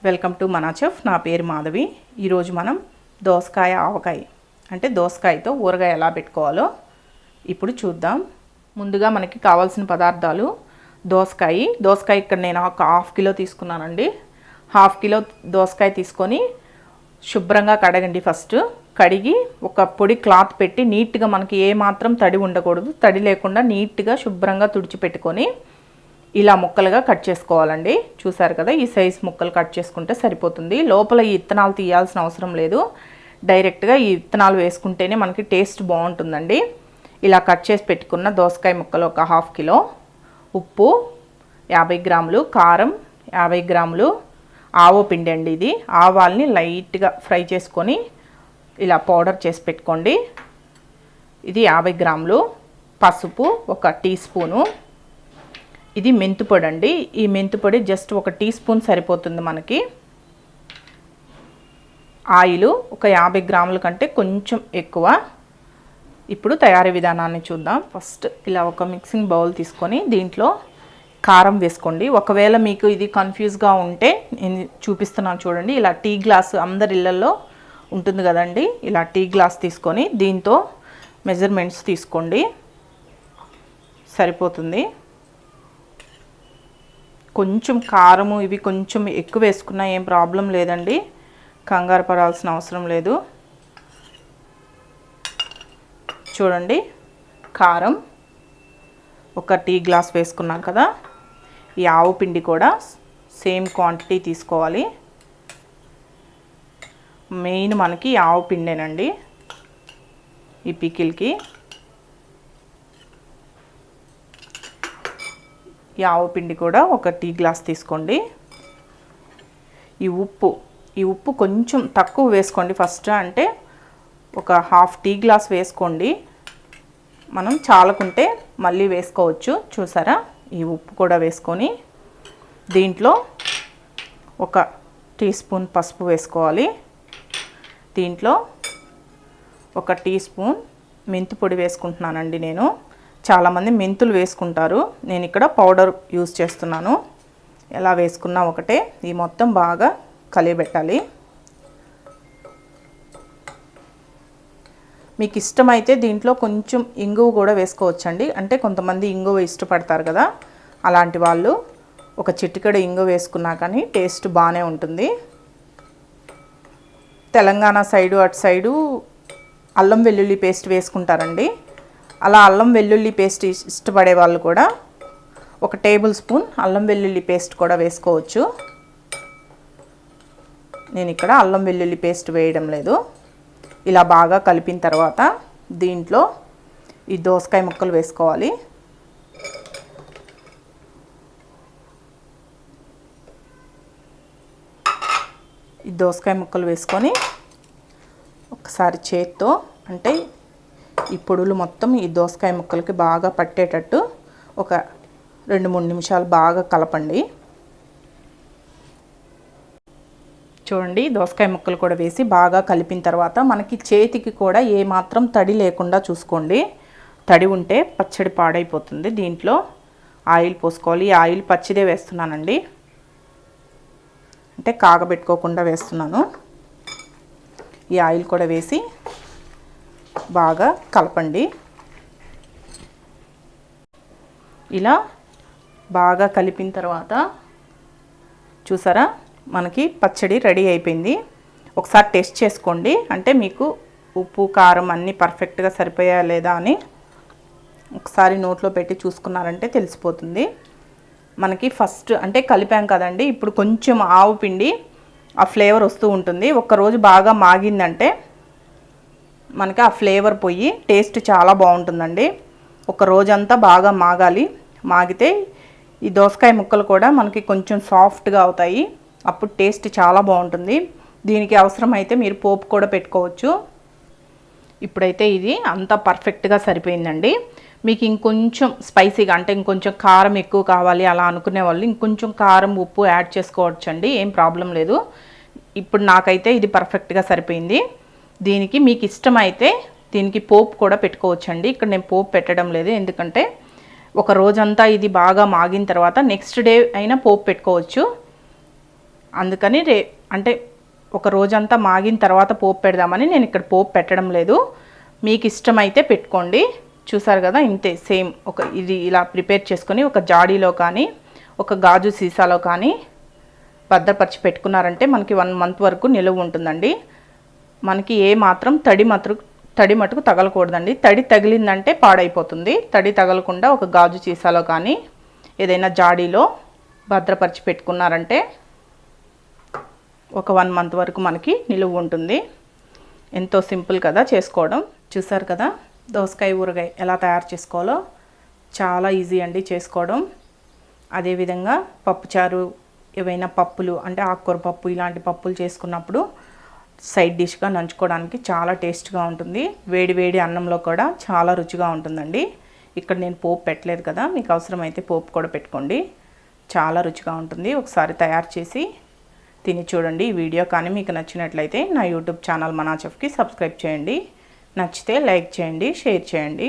Welcome to మన chef. నా పేరు మాధవి. ఈరోజు మనం దోసకాయ ఆవకాయ అంటే దోసకాయతో ఊరగాయ ఎలా పెట్టుకోవాలో ఇప్పుడు చూద్దాం. ముందుగా మనకి కావాల్సిన పదార్థాలు దోసకాయ ఇక్కడ నేను ఒక హాఫ్ కిలో తీసుకున్నానండి. హాఫ్ కిలో దోసకాయ తీసుకొని శుభ్రంగా కడగండి. ఫస్ట్ కడిగి ఒక పొడి క్లాత్ పెట్టి నీట్గా మనకి ఏ మాత్రం తడి ఉండకూడదు, తడి లేకుండా నీట్గా శుభ్రంగా తుడిచిపెట్టుకొని ఇలా ముక్కలుగా కట్ చేసుకోవాలండి. చూసారు కదా, ఈ సైజ్ ముక్కలు కట్ చేసుకుంటే సరిపోతుంది. లోపల ఈ విత్తనాలు తీయాల్సిన అవసరం లేదు, డైరెక్ట్గా ఈ విత్తనాలు వేసుకుంటేనే మనకి టేస్ట్ బాగుంటుందండి. ఇలా కట్ చేసి పెట్టుకున్న దోసకాయ ముక్కలు ఒక హాఫ్ కిలో, ఉప్పు 50 గ్రాములు, కారం 50 గ్రాములు, ఆవ పిండి అండి. ఇది ఆవాల్ని లైట్గా ఫ్రై చేసుకొని ఇలా పౌడర్ చేసి పెట్టుకోండి. ఇది 50 గ్రాములు, పసుపు 1 టీ స్పూను, ఇది మెంతిపొడి అండి. ఈ మెంతిపొడి జస్ట్ 1 టీ స్పూన్ సరిపోతుంది మనకి. ఆయిల్ ఒక 50 గ్రాముల కంటే కొంచెం ఎక్కువ. ఇప్పుడు తయారీ విధానాన్ని చూద్దాం. ఫస్ట్ ఇలా ఒక మిక్సింగ్ బౌల్ తీసుకొని దీంట్లో కారం వేసుకోండి. ఒకవేళ మీకు ఇది కన్ఫ్యూజ్గా ఉంటే నేను చూపిస్తున్నాను చూడండి. ఇలా టీ గ్లాస్ అందరి ఇళ్ళల్లో ఉంటుంది కదండి, ఇలా టీ గ్లాస్ తీసుకొని దీంతో మెజర్మెంట్స్ తీసుకోండి, సరిపోతుంది. కొంచెం కారము ఇవి కొంచెం ఎక్కువ వేసుకున్నా ఏం ప్రాబ్లం లేదండి, కంగారు పడాల్సిన అవసరం లేదు. చూడండి, కారం 1 టీ గ్లాస్ వేసుకున్నాం కదా. ఈ ఆవు పిండి కూడా సేమ్ క్వాంటిటీ తీసుకోవాలి. మెయిన్ మనకి ఆవు పిండేనండి ఈ పికిల్కి. ఈ ఆవు పిండి కూడా 1 టీ గ్లాస్ తీసుకోండి. ఈ ఉప్పు కొంచెం తక్కువ వేసుకోండి. ఫస్ట్ అంటే ఒక హాఫ్ టీ గ్లాస్ వేసుకోండి, మనం చాలకుంటే మళ్ళీ వేసుకోవచ్చు. చూసారా, ఈ ఉప్పు కూడా వేసుకొని దీంట్లో 1 టీ స్పూన్ పసుపు వేసుకోవాలి. దీంట్లో 1 టీ స్పూన్ మెంతి పొడి వేసుకుంటున్నానండి నేను. చాలామంది మెంతులు వేసుకుంటారు, నేను ఇక్కడ పౌడర్ యూజ్ చేస్తున్నాను. ఎలా వేసుకున్నా ఒకటే. ఈ మొత్తం బాగా కలియబెట్టాలి. మీకు ఇష్టమైతే దీంట్లో కొంచెం ఇంగువ కూడా వేసుకోవచ్చండి. అంటే కొంతమంది ఇంగువ ఇష్టపడతారు కదా, అలాంటి వాళ్ళు ఒక చిటికెడు ఇంగువ వేసుకున్నా కానీ టేస్ట్ బాగానే ఉంటుంది. తెలంగాణ సైడు అటు సైడు అల్లం వెల్లుల్లి పేస్ట్ వేసుకుంటారండి. అలా అల్లం వెల్లుల్లి పేస్ట్ ఇష్టపడే వాళ్ళు కూడా 1 టేబుల్ స్పూన్ అల్లం వెల్లుల్లి పేస్ట్ కూడా వేసుకోవచ్చు. నేను ఇక్కడ అల్లం వెల్లుల్లి పేస్ట్ వేయడం లేదు. ఇలా బాగా కలిపిన తర్వాత దీంట్లో ఈ దోసకాయ ముక్కలు వేసుకోవాలి. ఈ దోసకాయ ముక్కలు వేసుకొని ఒకసారి చేత్తో అంటే ఈ పొడులు మొత్తం ఈ దోసకాయ ముక్కలకి బాగా పట్టేటట్టు ఒక 2-3 నిమిషాలు బాగా కలపండి. చూడండి, దోసకాయ ముక్కలు కూడా వేసి బాగా కలిపిన తర్వాత మనకి చేతికి కూడా ఏ మాత్రం తడి లేకుండా చూసుకోండి. తడి ఉంటే పచ్చడి పాడైపోతుంది. దీంట్లో ఆయిల్ పోసుకోవాలి. ఈ ఆయిల్ పచ్చిదే వేస్తున్నానండి, అంటే కాగబెట్టుకోకుండా వేస్తున్నాను. ఈ ఆయిల్ కూడా వేసి బాగా కలపండి. ఇలా బాగా కలిపిన తర్వాత చూసారా, మనకి పచ్చడి రెడీ అయిపోయింది. ఒకసారి టెస్ట్ చేసుకోండి, అంటే మీకు ఉప్పు కారం అన్నీ పర్ఫెక్ట్గా సరిపోయా లేదా అని ఒకసారి నోట్లో పెట్టి చూసుకున్నారంటే తెలిసిపోతుంది. మనకి ఫస్ట్ అంటే కలిపాం కదండి, ఇప్పుడు కొంచెం ఆవు పిండి ఆ ఫ్లేవర్ వస్తూ ఉంటుంది. ఒక్కరోజు బాగా మాగిందంటే మనకి ఆ ఫ్లేవర్ పోయి టేస్ట్ చాలా బాగుంటుందండి. ఒక రోజంతా బాగా మాగాలి. మాగితే ఈ దోసకాయ ముక్కలు కూడా మనకి కొంచెం సాఫ్ట్గా అవుతాయి, అప్పుడు టేస్ట్ చాలా బాగుంటుంది. దీనికి అవసరమైతే మీరు పోపు కూడా పెట్టుకోవచ్చు. ఇప్పుడైతే ఇది అంతా పర్ఫెక్ట్గా సరిపోయిందండి. మీకు ఇంకొంచెం స్పైసీగా అంటే ఇంకొంచెం కారం ఎక్కువ కావాలి అలా అనుకునే వాళ్ళు ఇంకొంచెం కారం ఉప్పు యాడ్ చేసుకోవచ్చండి, ఏం ప్రాబ్లం లేదు. ఇప్పుడు నాకైతే ఇది పర్ఫెక్ట్గా సరిపోయింది. దీనికి మీకు ఇష్టమైతే దీనికి పోపు కూడా పెట్టుకోవచ్చండి. ఇక్కడ నేను పోపు పెట్టడం లేదు, ఎందుకంటే ఒక రోజంతా ఇది బాగా మాగిన తర్వాత నెక్స్ట్ డే అయినా పోపు పెట్టుకోవచ్చు. అందుకని అంటే ఒక రోజంతా మాగిన తర్వాత పోపు పెడదామని నేను ఇక్కడ పోపు పెట్టడం లేదు. మీకు ఇష్టమైతే పెట్టుకోండి. చూసారు కదా, ఇంతే సేమ్ ఇది ఇలా ప్రిపేర్ చేసుకొని ఒక జాడీలో కానీ ఒక గాజు సీసాలో కానీ భద్రపరిచి పెట్టుకున్నారంటే మనకి 1 మంత్ వరకు నిలువ ఉంటుందండి. మనకి ఏ మాత్రం తడి మటుకు తగలకూడదండి. తడి తగిలిందంటే పాడైపోతుంది. తడి తగలకుండా ఒక గాజు సీసాలో కానీ ఏదైనా జాడీలో భద్రపరిచి పెట్టుకున్నారంటే ఒక 1 మంత్ వరకు మనకి నిలువ ఉంటుంది. ఎంతో సింపుల్ కదా చేసుకోవడం. చూసారు కదా దోసకాయ ఊరగాయ ఎలా తయారు చేసుకోవాలో, చాలా ఈజీ అండి చేసుకోవడం. అదేవిధంగా పప్పుచారు, ఏవైనా పప్పులు అంటే ఆకుకూర పప్పు ఇలాంటి పప్పులు చేసుకున్నప్పుడు సైడ్ డిష్గా నంచుకోవడానికి చాలా టేస్ట్గా ఉంటుంది. వేడి వేడి అన్నంలో కూడా చాలా రుచిగా ఉంటుందండి. ఇక్కడ నేను పోపు పెట్టలేదు కదా, మీకు అవసరమైతే పోపు కూడా పెట్టుకోండి. చాలా రుచిగా ఉంటుంది. ఒకసారి తయారు చేసి తిని చూడండి. ఈ వీడియో కానీ మీకు నచ్చినట్లయితే నా యూట్యూబ్ ఛానల్ మనా చెఫ్కి సబ్స్క్రైబ్ చేయండి. నచ్చితే లైక్ చేయండి, షేర్ చేయండి.